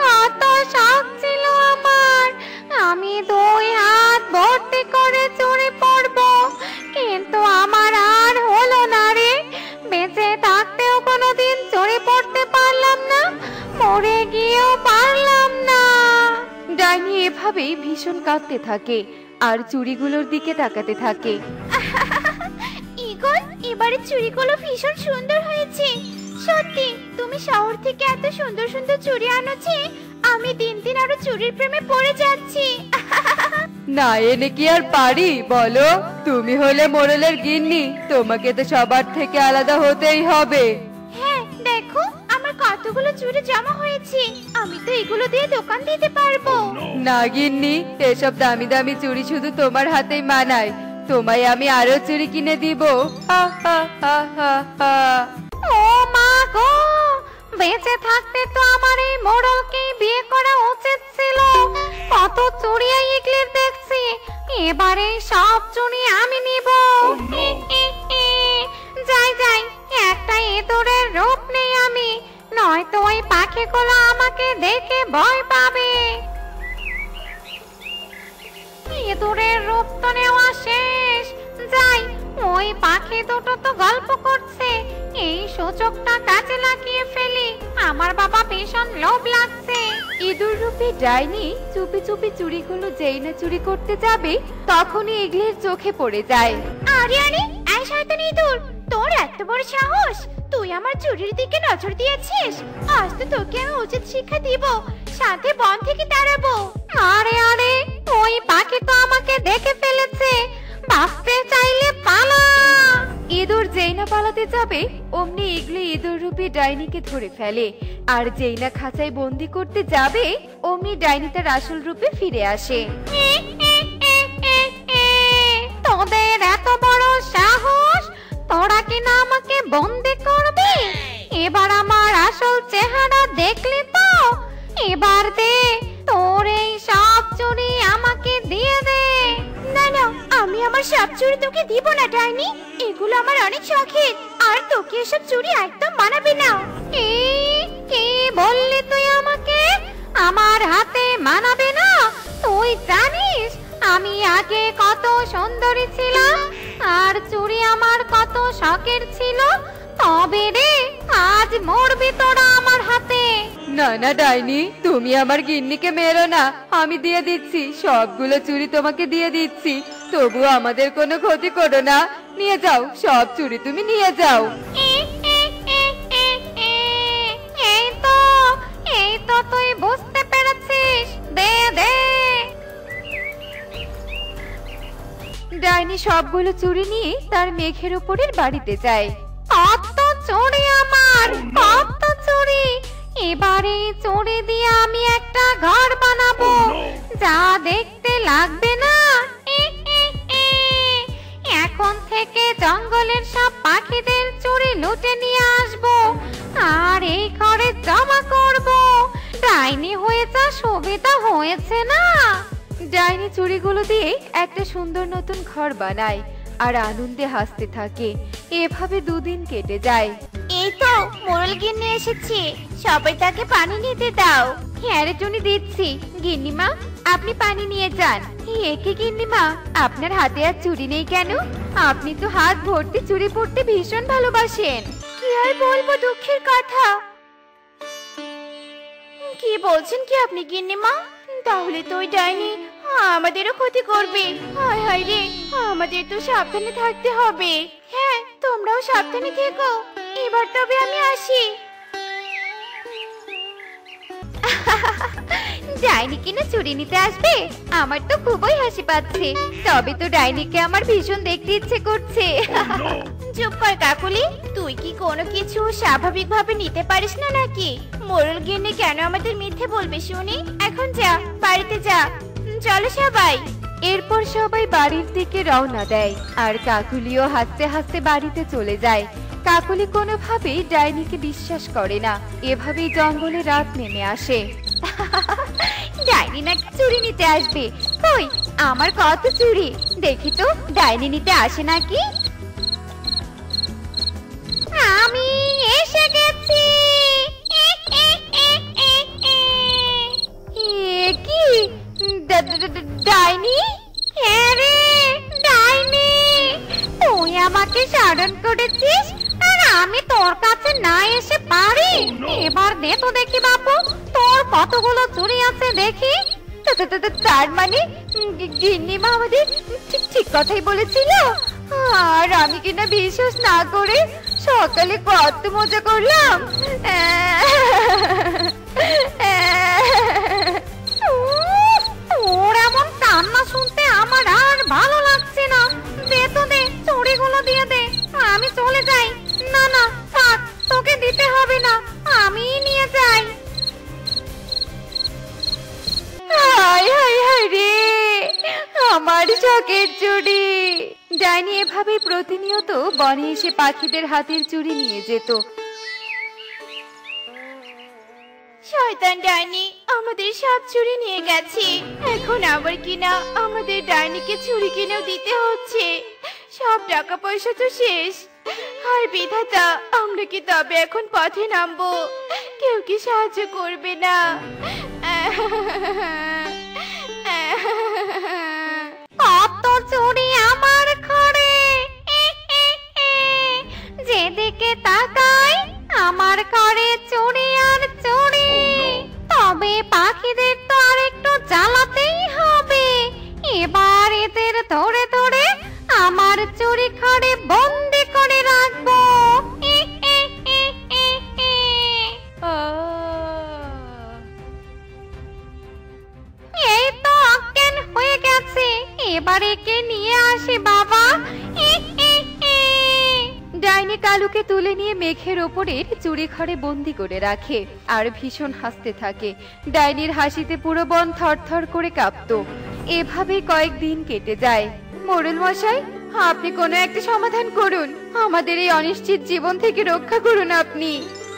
কত শখ ছিল আমার, আমি 2 হাত ভর্তি করে চুরি পরবো, কিন্তু আমার আর হলো না রে। বেঁচে থাকতেও কোনোদিন চুরি পড়তে পারলাম না, মরে গিয়েও পারলাম না। ডাইনি এভাবেই ভীষণ কাঁদতে থাকে আর চুড়িগুলোর দিকে তাকাতে থাকে। ইগল, এবারে চুড়িগুলো ভীষণ সুন্দর হয়েছে। সত্যি তুমি শহর থেকে এত সুন্দর সুন্দর চুড়ি আনোছি, আমি দিন দিন আরো চুরির প্রেমে পড়ে যাচ্ছি। না এনে কি আর পারি বলো, তুমি হলে মোড়লের গিন্নি, তোমাকে তো সবার থেকে আলাদা হতেই হবে। হ্যাঁ দেখো আমার কতগুলো চুড়ি জমা হয়েছে, আমি তো এগুলো দিয়ে দোকান দিতে পারবো। না গিন্নি, এসব দামি দামি চুড়ি শুধু তোমার হাতেই মানায়, তোমায় আমি আরো চুড়ি কিনে দিব। হা হা হা হা হা। ও মা গো, বেঁচে থাকতে তো আমার এই মোড়লকে বিয়ে করা উচিত ছিল। কত চুড়ি ইগলের দেখছি, এবারে সব চুড়ি আমি নিব। যাই যাই, একটা ইঁদুরের রূপ নেই আমি, নয়তো ওই পাখিগুলো আমাকে দেখে ভয় পাবে। ইঁদুরের রূপ তো নেওয়া শেষ, যাই, ওই পাখি দুটো তো গল্প করছে, এই সুযোগটা কাজে লাগিয়ে ফেলি, আমার বাবা ভীষণ লোভ লাগছে। ইঁদুর রূপী ডাইনি চুপি চুপি চুড়িগুলো যেই না চুরি করতে যাবে তখনই ইগলের চোখে পড়ে যায়। আরে আরে, এই শয়তান ইঁদুর, তোর এত বড় সাহস, তুই আমার চুরির দিকে নজর দিয়েছিস, আজ তো তোকে আমি উচিত শিক্ষা দিব, সাথে বন থেকে তাড়াবো। আরে আরে, ওই পাখি তো আমাকে দেখে ফেলেছে, বাঁচতে চাইলে পালা। ইঁদুর যেই না পালাতে যাবে অমনি ইগলে ইঁদুর রূপী ডাইনিকে ধরে ফেলে, আর যেই না খাঁচায় বন্দি করতে যাবে অমনি ডাইনি তার আসল রূপে ফিরে আসে। তোদের এত বড় সাহস, তোরা কিনা আমাকে বন্দি করবি? এবার আমার আসল চেহারা দেখলি তো, এবার দে তোর এই সব চুরি আমাকে দিয়ে দে। না না, আমি আমার সব চুরি তোকে দিব না ডাইনি, এগুলো আমার অনেক শখের, আর তোকে এসব চুরি একদম মানাবে না। কি বললি তুই আমাকে? আমার হাতে মানাবে না? তুই জানিস আমি আগে কত সুন্দরী ছিলাম, আর চুরি আমার কত শখের ছিল, তবে রে আজ মরবি তোরা আমার হাতে। না না ডাইনি, তুমি আমার গিন্নিকে মেরো না, আমি দিয়ে দিচ্ছি, সবগুলো চুরি তোমাকে দিয়ে দিচ্ছি, তবু আমাদের কোনো ক্ষতি করো না, নিয়ে যাও সব চুরি, তুমি নিয়ে যাও। এই তো তুই বুঝতে পেরেছিস, দে দে। ডাইনি সবগুলো চুরি নিয়ে তার মেঘের উপরের বাড়িতে যায়। কত চুরি আমার, কত চুরি, এবারে চুরি দিয়ে আমি একটা ঘর বানাবো, যা দেখতে লাগবে না। এখন থেকে জঙ্গলের সব পাখিদের চুরি লুটে নিয়ে আসবো, আর এই ঘরে জমা করব। ডাইনি হয়ে যা সুবিধা হয়েছে না। ডাইনি চুরিগুলো দিয়ে একটা সুন্দর নতুন ঘর বানায় আর আনন্দে হাসতে থাকে। এভাবে 2 দিন কেটে যায়। এই তো মোড়ল গিন্নি এসেছে, সবাই তাকে পানি নিতে দাও। হ্যাঁ রে টুনি, দিচ্ছি। গিন্নিমা আপনি পানি নিয়ে যান। একে গিন্নিমা, আপনার হাতে আর চুড়ি নেই কেন? আপনি তো হাত ভর্তি চুড়ি পরতে ভীষণ ভালোবাসেন। কি আর বলবো দুঃখের কথা। কি বলছেন কি আপনি গিন্নিমা? তাহলে তো ওই ডাইনি আমাদেরও ক্ষতি করবে। হায় হায় রে, আমাদের তো সাবধানে থাকতে হবে। হ্যাঁ, তোমরাও সাবধানে থেকো। এবার তবে আমি আসি। ডাইনি কিনা চুরি নিতে আসবে? আমার তো খুবই হাসি পাচ্ছে। তবে তো ডাইনিকে আমার ভীষণ দেখতে ইচ্ছে করছে। চুপ কর কাকুলি, তুই কি কোনো কিছু স্বাভাবিকভাবে নিতে পারিস না নাকি? মোড়ল গিন্নি কেন আমাদের মিথ্যে বলবে শুনি? এখন যা, বাড়িতে যা। চলো সবাই। এরপর সবাই বাড়ির দিকে রওনা দেয় আর কাকুলিও হাসতে হাসতে বাড়িতে চলে যায়। কাকুলি কোনোভাবেই ডাইনিকে বিশ্বাস করে না। এভাবেই জঙ্গলে রাত নেমে আসে। ডাইনি নাকি চুরি নিতে আসবে? কই আমার কত চুরি, দেখি তো ডাইনি নিতে আসে নাকি। ডাইনি? হ্যাঁ রে, ডাইনি। তুই আমাকে স্মরণ করেছিস আর আমি তোর কাছে না এসে পারি? এবার দে তো দেখি বাপু, তোর কতগুলো চুড়ি আছে দেখি। তার মানে গিন্নিমা আমাদের ঠিক ঠিক কথাই বলেছিল। আর আমি কিনা বিশ্বাস না করে সকালে কত মজা করলাম। তোর এমন কান্না শুনতে আমার আর ভালো লাগছে না। দে তো দে, চুড়িগুলো দিয়ে দে, আমি চলে যাই। না না থাক, তোকে দিতে হবে না, আমিই নিয়ে যাই। হায় হায় হায় রে, আমার শখের চুড়ি। ডাইনি এভাবে প্রতিনিয়ত বনে এসে পাখিদের হাতের চুড়ি নিয়ে যেত। শয়তান ডাইনি আমাদের সব চুড়ি নিয়ে গেছে, এখন আবার কিনা আমাদের ডাইনিকে চুড়ি কিনেও দিতে হচ্ছে। সব টাকা পয়সা তো শেষ। হায় বিধাতা, আমরা কি তবে এখন পথে নামবো? কেউ কি সাহায্য করবে না? কত চুড়ি আমার ঘরে, যেদিকে তাকাই আমার ঘরে চুড়ি আর চুড়ি। তবে পাখিদের তো আর একটু জ্বালাতেই হবে। এবার এদের ধরে ধরে আমার চুড়ি ঘরে বন্দি করে রাখবো। এই তো অজ্ঞান হয়ে গেছে, এবার একে নিয়ে আসি বাবা। ডাইনি কালুকে তুলে নিয়ে মেঘের ওপরের চুড়ি ঘরে বন্দি করে রাখে আর ভীষণ হাসতে থাকে। ডাইনির হাসিতে পুরো বন থরথর করে কাঁপতো। এভাবে কয়েকদিন কেটে যায়। মোড়ল মশাই, আপনি কোনো একটা সমাধান করুন, আমাদের এই অনিশ্চিত জীবন থেকে রক্ষা করুন আপনি।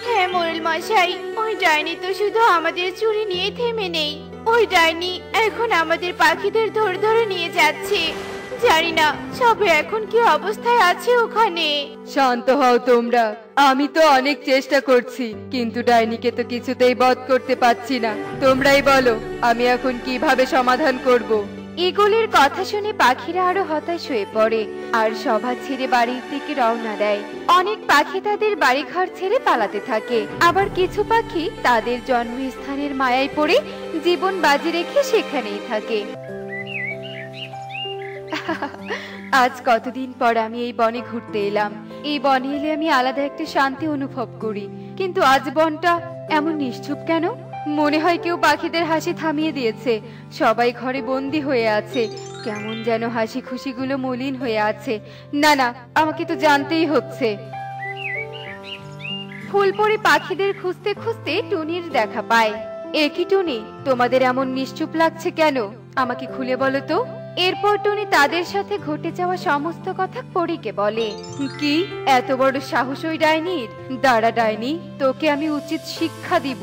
হ্যাঁ মোড়ল মশাই, ওই ডাইনি তো শুধু আমাদের চুরি নিয়ে থেমে নেই, ওই ডাইনি এখন আমাদের পাখিদের ধরে ধরে নিয়ে যাচ্ছে। জানি না সবে এখন কি অবস্থায় আছে ওখানে। শান্ত হও তোমরা, আমি তো অনেক চেষ্টা করছি, কিন্তু ডাইনিকে তো কিছুতেই বধ করতে পারছি না। তোমরাই বলো আমি এখন কিভাবে সমাধান করব। এগুলির কথা শুনে পাখিরা আরো হতাশ হয়ে পড়ে আর সভা ছেড়ে বাড়ির দিকে রওনা দেয়। অনেক পাখি তাদের বাড়িঘর ছেড়ে পালাতে থাকে, আবার কিছু পাখি তাদের জন্মস্থানের মায়ায় পড়ে জীবন বাজি রেখে সেখানেই থাকে। আজ কতদিন পর আমি এই বনে ঘুরতে এলাম। এই বনে এলে আমি আলাদা একটা শান্তি অনুভব করি, কিন্তু আজ বনটা এমন নিশ্চুপ কেন? মনে হয় কেউ পাখিদের হাসি থামিয়ে দিয়েছে। সবাই ঘরে বন্দি হয়ে আছে, কেমন যেন হাসি খুশিগুলো মলিন হয়ে আছে। না না, আমাকে তো জানতেই হচ্ছে। ফুলপরি পাখিদের খুঁজতে খুঁজতে টুনির দেখা পায়। এ কি টুনি, তোমাদের এমন নিশ্চুপ লাগছে কেন? আমাকে খুলে বলো তো। এরপর টুনি তাদের সাথে ঘটে যাওয়া সমস্ত কথা পরীকে বলে। কি এত বড় সাহস ওই ডাইনির? দাঁড়া ডাইনি, তোকে আমি উচিত শিক্ষা দিব।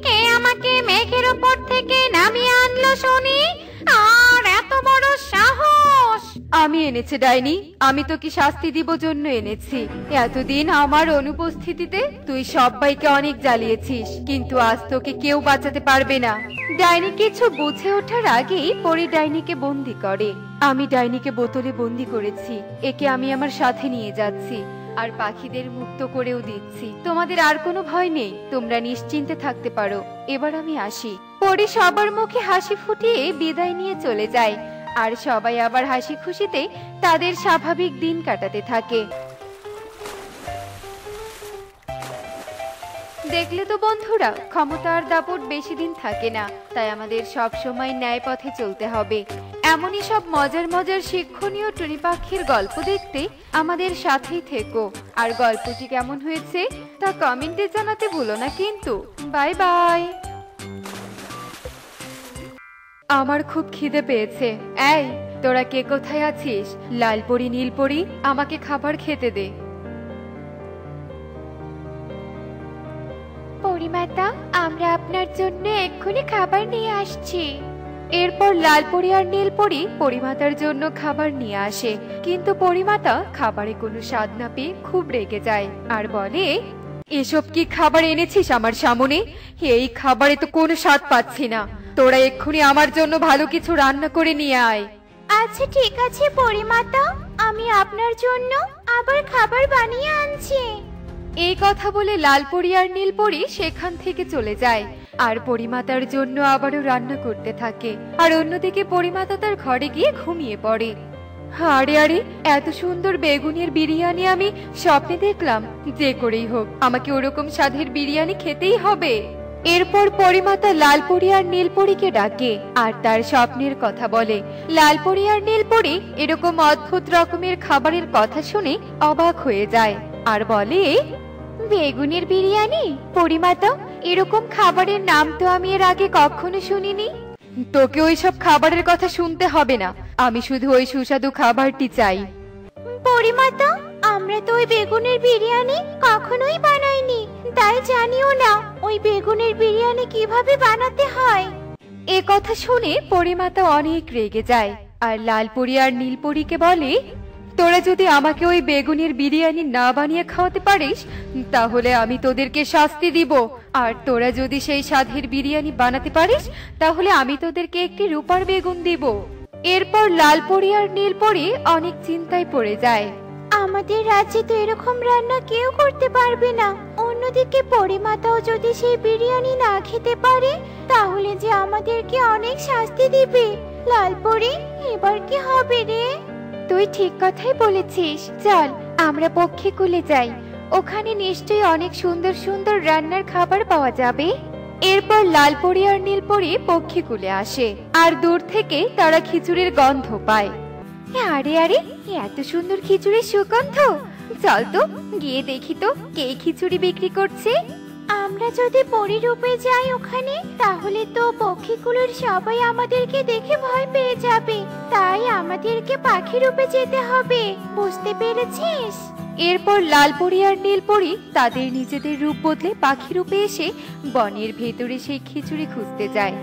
কে আমাকে মেঘের উপর থেকে নামিয়ে আনলো শুনি? আর এত বড় সাহস! আমি এনেছি ডাইনি, আমি তোকে শাস্তি দিব জন্য এনেছি। এতদিন আমার অনুপস্থিতিতে তুই সবাইকে অনেক জ্বালিয়েছিস, কিন্তু আজ তোকে কেউ বাঁচাতে পারবে না। ডাইনি কিছু বুঝে ওঠার আগেই পরি ডাইনিকে বন্দি করে। আমি ডাইনিকে বোতলে বন্দি করেছি, একে আমি আমার সাথে নিয়ে যাচ্ছি আর পাখিদের মুক্ত করেও দিচ্ছি। তোমাদের আর কোনো ভয় নেই, তোমরা নিশ্চিন্তে থাকতে পারো। এবার আমি আসি। পরি সবার মুখে হাসি ফুটিয়ে বিদায় নিয়ে চলে যায় আর সবাই আবার হাসি খুশিতে তাদের স্বাভাবিক দিন কাটাতে থাকে। দেখলে তো বন্ধুরা, ক্ষমতার দাপট বেশি দিন থাকে না, তাই আমাদের সব সময় ন্যায় পথে চলতে হবে। এমনই সব মজার মজার শিক্ষণীয় টুনি পাখির গল্প দেখতে আমাদের সাথেই থেকো। আর গল্পটি কেমন হয়েছে তা কমেন্টে জানাতে ভুলো না কিন্তু। Bye bye. আমার খুব খিদে পেয়েছে। এই তোরা কে কোথায় আছিস? লালপরি নীলপরি, আমাকে খাবার খেতে দে। পরিমাতা, আমরা আপনার জন্য এক্ষুনি খাবার নিয়ে আসছি। এরপর লালপরি আর নীলপরি পরিমাতার জন্য খাবার নিয়ে আসে, কিন্তু পরিমাতা খাবারে কোনো স্বাদ না পেয়ে খুব রেগে যায় আর বলে, এসব কি খাবার এনেছিস আমার সামনে? এই খাবারে তো কোনো স্বাদ পাচ্ছি না। তোরা এক্ষুনি আমার জন্য ভালো কিছু রান্না করে নিয়ে আয়। আচ্ছা ঠিক আছে পরিমাতা, আমি আপনার জন্য আবার খাবার বানিয়ে আনছি। এই কথা বলে লালপরি আর নীলপরি সেখান থেকে চলে যায় আর পরিমাতার জন্য আবারও রান্না করতে থাকে। আর অন্যদিকে পরিমাতা তার ঘরে গিয়ে ঘুমিয়ে পড়ে। আরে আরে, এত সুন্দর বেগুনের বিরিয়ানি আমি স্বপ্নে দেখলাম। যে করেই হোক আমাকে ওরকম স্বাদের বিরিয়ানি খেতেই হবে। এরপর পরিমাতা লালপরি আর নীলপরিকে ডাকে আর তার স্বপ্নের কথা বলে। লালপরি আর নীলপরি এরকম অদ্ভুত রকমের খাবারের কথা শুনে অবাক হয়ে যায় আর বলে, বেগুনের বিরিয়ানি? পরিমাতা, এরকম খাবারের নাম তো আমি এর আগে কখনো শুনিনি। তোকে ওইসব খাবারের কথা শুনতে হবে না, আমি শুধু ওই সুস্বাদু খাবারটি চাই। পরিমাতা, আমরা তো ওই বেগুনের বিরিয়ানি কখনোই বানাইনি, তাই জানিও না ওই বেগুনের বিরিয়ানি কিভাবে বানাতে হয়। এ কথা শুনে পরিমাতা অনেক রেগে যায় আর লালপরি আর নীলপরিকে বলে, তোরা যদি আমাকে ওই বেগুনের বিরিয়ানি না বানিয়ে খাওয়াতে পারিস তাহলে আমি তোদেরকে শাস্তি দিব, আর তোরা যদি সেই স্বাদের বিরিয়ানি বানাতে পারিস তাহলে আমি তোদেরকে একটি রূপার বেগুন দিব। এরপর লালপরি আর নীলপরি অনেক চিন্তায় পড়ে যায়। আমাদের রাজ্যে তো এরকম রান্না কেউ করতে পারবে না, অন্যদিকে পরিমাতাও যদি সেই বিরিয়ানি না খেতে পারে তাহলে যে আমাদেরকে অনেক শাস্তি দিবে। লালপরি, এবার কি হবে রে? তুই ঠিক কথাই বলেছিস, চল আমরা পক্ষীকুলে যাই, ওখানে নিশ্চয়ই অনেক সুন্দর সুন্দর রান্নার খাবার পাওয়া যাবে। এরপর লালপরি আর নীলপরি পক্ষীকুলে আসে আর দূর থেকে তারা খিচুড়ির গন্ধ পায়। আরে আরে, এত সুন্দর খিচুড়ির সুগন্ধ, চল তো গিয়ে দেখি তো কে খিচুড়ি বিক্রি করছে। আমরা যদি পরী রূপে যাই ওখানে তাহলে তো পক্ষীগুলোর সবাই আমাদেরকে দেখে ভয় পেয়ে যাবে, তাই আমাদেরকে পাখি রূপে যেতে হবে, বুঝতে পেরেছিস? এরপর লালপরি আর নীলপরি তাদের নিজেদের রূপ বদলে পাখি রূপে এসে বনের ভেতরে সেই খিচুড়ি খুঁজতে যায়।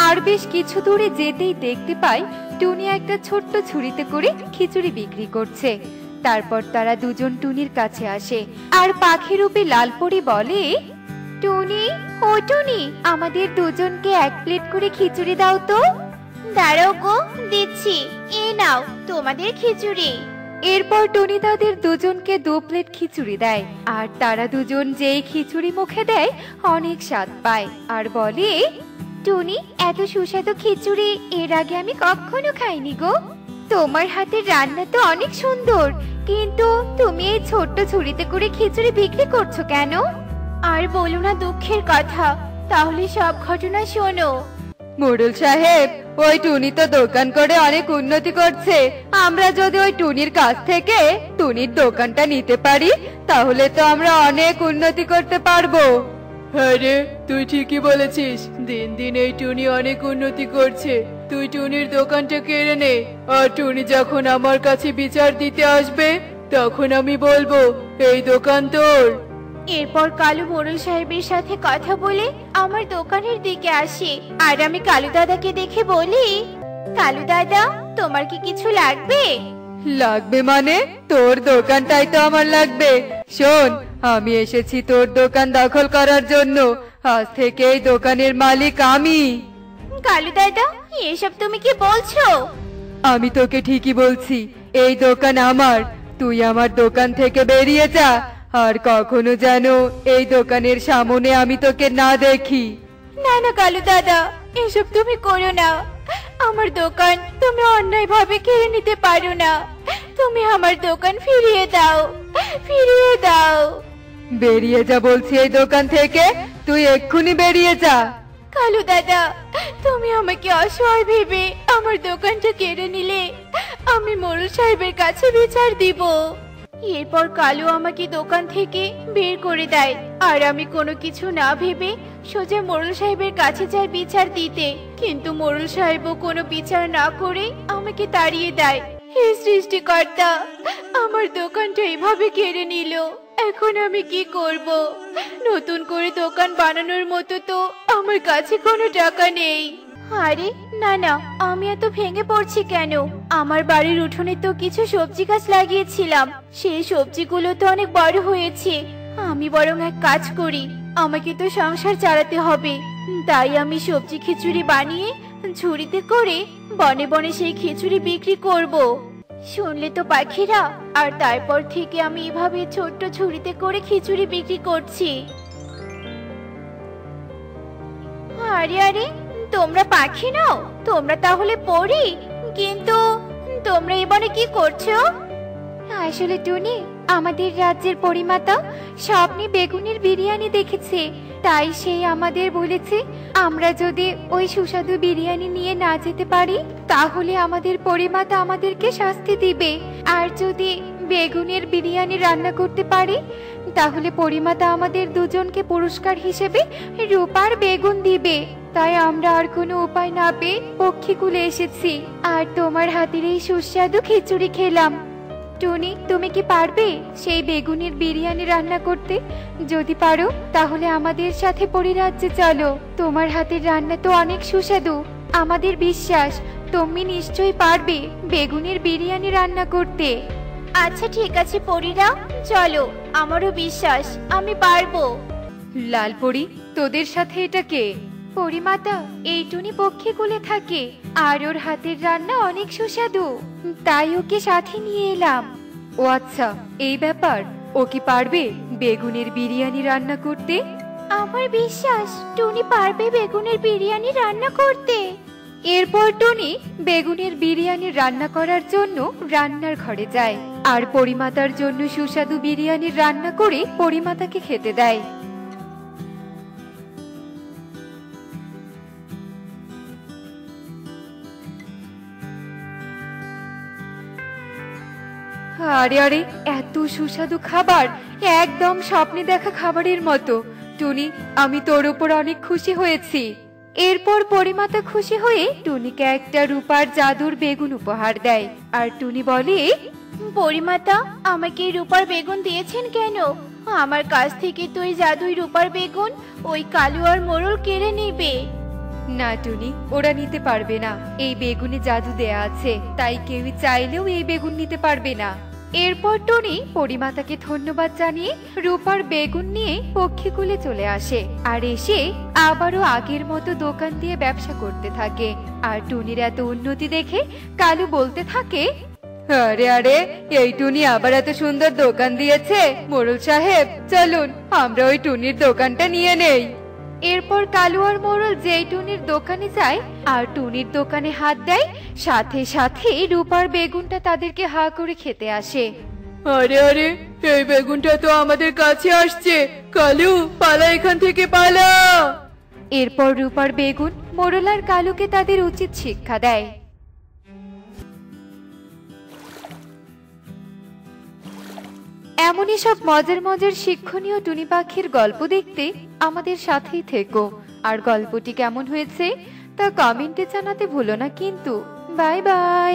আর বেশ কিছু দূরে যেতেই দেখতে পায় টুনি একটা ছোট্ট ঝুড়িতে করে খিচুড়ি বিক্রি করছে। তারপর তারা দুজন টুনির কাছে আসে আর পাখি রূপে লালপরি বলে, টুনি, ও টুনি, আমাদের দুজনকে এক প্লেট করে খিচুড়ি দাও তো। দাঁড়াও গো, দিচ্ছি, এ নাও তোমাদের খিচুড়ি। এরপর টুনি তাদের দুজনকে 2 প্লেট খিচুড়ি দেয় আর তারা দুজন যেই খিচুড়ি মুখে দেয় অনেক স্বাদ পায় আর বলে, টুনি, এত সুস্বাদু খিচুড়ি এর আগে আমি কখনো খাইনি গো। তোমার হাতের রান্না তো অনেক সুন্দর, কিন্তু তুমি এই ছোট্ট ঝুড়িতে করে খিচুড়ি বিক্রি করছো কেন? আর বলো না দুঃখের কথা, তাহলে সব ঘটনা শোনো। মোড়ল সাহেব, ওই টুনি তো দোকান করে অনেক উন্নতি করছে, আমরা যদি ওই টুনির কাছ থেকে টুনির দোকানটা নিতে পারি তাহলে তো আমরা অনেক উন্নতি করতে পারবো। হ্যাঁ রে, তুই ঠিকই বলেছিস, দিন দিন এই টুনি অনেক উন্নতি করছে। তুই টুনির দোকানটা কেড়ে নে, আর টুনি যখন আমার কাছে বিচার দিতে আসবে তখন আমি বলবো এই দোকান তোর। এরপর কালু মোড়ল সাহেবের সাথে কথা বলে আমার দোকানের দিকে আসে আর আমি কালু দাদাকে দেখে বলি, কালু দাদা, তোমার কি কিছু লাগবে? লাগবে মানে? তোর দোকানটাই তো আমার লাগবে। শোন, আমি এসেছি তোর দোকান দখল করার জন্য, আজ থেকে এই দোকানের মালিক আমি। কালু দাদা, এসব তুমি কি বলছো? আমি তোকে ঠিকই বলছি, এই দোকান আমার, তুই আমার দোকান থেকে বেরিয়ে যা, আর কখনো যেন এই দোকানের সামনে আমি তোকে না দেখি। না না কালু দাদা, এসব তুমি করো না, আমার দোকান তুমি অন্যায় ভাবে কেড়ে নিতে পারো না, তুমি আমার দোকান ফিরিয়ে দাও, ফিরিয়ে দাও। বেরিয়ে যা বলছি এই দোকান থেকে, তুই এক্ষুনি বেরিয়ে যা। কালু দাদা, তুমি আমাকে অসহায় ভেবে আমার দোকানটা কেড়ে নিলে আমি মোড়ল সাহেবের কাছে বিচার দিব। এরপর কালু আমাকে দোকান থেকে বের করে দেয় আর আমি কোনো কিছু না ভেবে সোজা মোড়ল সাহেবের কাছে যাই বিচার দিতে, কিন্তু মোড়ল সাহেবও কোনো বিচার না করে আমাকে তাড়িয়ে দেয়। হে সৃষ্টিকর্তা, আমার দোকানটা এভাবে কেড়ে নিল, এখন আমি কি করব? নতুন করে দোকান বানানোর মতো তো আমার কাছে কোনো টাকা নেই। আরে না না, আমি এত ভেঙে পড়ছি কেন? আমার বাড়ির উঠোনে তো কিছু সবজি গাছ লাগিয়েছিলাম, সেই সবজিগুলো তো অনেক বড় হয়েছে, আমি বরং এক কাজ করি, আমাকে তো সংসার চালাতে হবে, তাই আমি সবজি খিচুড়ি বানিয়ে ঝুড়িতে করে বনে বনে সেই খিচুড়ি বিক্রি করব। শুনলে তো পাখিরা, আর তারপর থেকে আমি এভাবে ছোট্ট ঝুড়িতে করে খিচুড়ি বিক্রি করছি। আরে আরে, তোমরা পাখি নাও? তোমরা তাহলে পড়ি, কিন্তু তোমরা এ বনে কি করছো? আসলে টুনি, আমাদের রাজ্যের পরিমাতা স্বপ্নে বেগুনের বিরিয়ানি দেখেছে, তাই সেই আমাদের বলেছে আমরা যদি ওই সুস্বাদু বিরিয়ানি নিয়ে না যেতে পারি তাহলে আমাদের পরিমাতা আমাদেরকে শাস্তি দিবে, আর যদি বেগুনের বিরিয়ানি রান্না করতে পারি তাহলে পরিমাতা আমাদের দুজনকে পুরস্কার হিসেবে রূপার বেগুন দিবে। তাই আমরা আর কোনো উপায় না পেয়ে পক্ষীকুলে এসেছি, আর তোমার হাতের এই সুস্বাদু খিচুড়ি খেলাম। টুনি, তুমি কি পারবে সেই বেগুনের বিরিয়ানি রান্না করতে? যদি পারো তাহলে আমাদের সাথে পরিরাজ্যে চলো। তোমার হাতের রান্না তো অনেক সুস্বাদু, আমাদের বিশ্বাস তুমি নিশ্চয়ই পারবে বেগুনের বিরিয়ানি রান্না করতে। আচ্ছা ঠিক আছে পরীরা, চলো, আমারও বিশ্বাস আমি পারবো। লালপরি, তোদের সাথে এটা কে? পরিমাতা, এই টুনি পক্ষীকুলে থাকে আর ওর হাতের রান্না অনেক সুস্বাদু, তাই ওকে সাথে নিয়ে এলাম। ও আচ্ছা, এই ব্যাপার। ও কি পারবে বেগুনের বিরিয়ানি রান্না করতে? আমার বিশ্বাস টুনি পারবে বেগুনের বিরিয়ানি রান্না করতে। এরপর টুনি বেগুনের বিরিয়ানি রান্না করার জন্য রান্নার ঘরে যায় আর পরিমাতার জন্য সুস্বাদু বিরিয়ানি রান্না করে পরিমাতাকে খেতে দেয়। আরে আরে, এত সুস্বাদু খাবার, একদম স্বপ্নে দেখা খাবারের মতো। টুনি, আমি তোর উপর অনেক খুশি হয়েছি। এরপর পরিমাতা খুশি হয়ে টুনিকে একটা রূপার জাদুর বেগুন উপহার দেয়, আর টুনি বলে, পরিমাতা আমাকে এই রূপার বেগুন দিয়েছেন কেন? আমার কাছ থেকে তো এই জাদুই রূপার বেগুন ওই কালু আর মোড়ল কেড়ে নেবে। না টুনি, ওরা নিতে পারবে না, এই বেগুনে জাদু দেয়া আছে, তাই কেউই চাইলেও এই বেগুন নিতে পারবে না। এরপর টুনি পরিমাতাকে ধন্যবাদ জানিয়ে রূপার বেগুন নিয়ে পক্ষীকুলে চলে আসে, আর এসে আবারও আগের মতো দোকান দিয়ে ব্যবসা করতে থাকে। আর টুনির এত উন্নতি দেখে কালু বলতে থাকে, আরে আরে, এই টুনি আবার এত সুন্দর দোকান দিয়েছে। মোড়ল সাহেব, চলুন আমরা ওই টুনির দোকানটা নিয়ে নেই। এরপর কালু আর মোড়ল যেই টুনির দোকানে যায় আর টুনির দোকানে হাত দেয়, সাথে সাথে রূপার বেগুনটা তাদেরকে হা করে খেতে আসে। আরে আরে, এই বেগুনটা তো আমাদের কাছে আসছে। কালু, পালা এখান থেকে, পালা। এরপর রূপার বেগুন মোড়ল আর কালুকে তাদের উচিত শিক্ষা দেয়। এমনই সব মজার মজার শিক্ষণীয় টুনি পাখির গল্প দেখতে আমাদের সাথেই থেকো। আর গল্পটি কেমন হয়েছে তা কমেন্টে জানাতে ভুলো না কিন্তু। Bye bye.